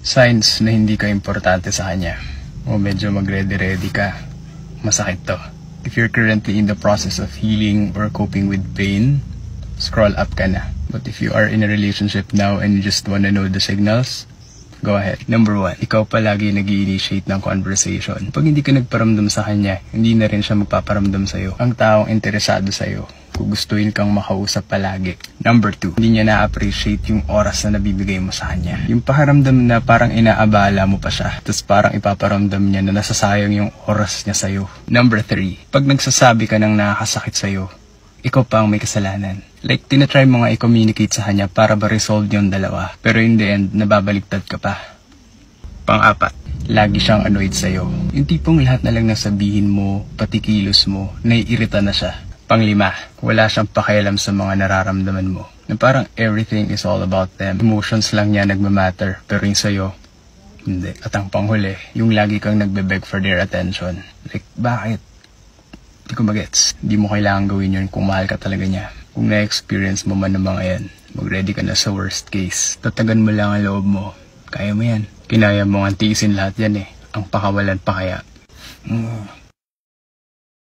Signs na hindi ka importante sa kanya. O medyo mag-ready-ready ka. Masakit to. If you're currently in the process of healing or coping with pain, scroll up ka na. But if you are in a relationship now and you just wanna know the signals, go ahead. Number 1, ikaw palagi nag-i-initiate ng conversation. Pag hindi ka nagparamdam sa kanya, hindi na rin siya magpaparamdam sa'yo. Ang taong interesado sa'yo, gugustuhin kang makausap palagi. Number 2, hindi niya na-appreciate yung oras na nabibigay mo sa kanya. Yung pakiramdam na parang inaabala mo pa siya, tapos parang ipaparamdam niya na nasasayang yung oras niya sa'yo. Number 3, pag nagsasabi ka ng nakakasakit sa'yo, ikaw pa ang may kasalanan. Like, tinatry mo nga i-communicate sa kanya para ba resolve yung dalawa. Pero in the end, nababaliktad ka pa. Pang-4, lagi siyang annoyed sa'yo. Yung tipong lahat na lang nasabihin mo, pati kilos mo, naiirita na siya. Pang-5, wala siyang pakialam sa mga nararamdaman mo. Na parang everything is all about them. Emotions lang niya nagmamatter, pero yung sa'yo, hindi. At ang panghuli, yung lagi kang nagbe-beg for their attention. Like, bakit? Hindi ko magets. Hindi mo kailangan gawin yun kung mahal ka talaga niya. Kung na-experience mo man ng mga yan, mag-ready ka na sa worst case. Tatagan mo lang ang loob mo. Kaya mo yan. Kinaya mo ang tiisin lahat yan eh. Ang pakawalan pa kaya.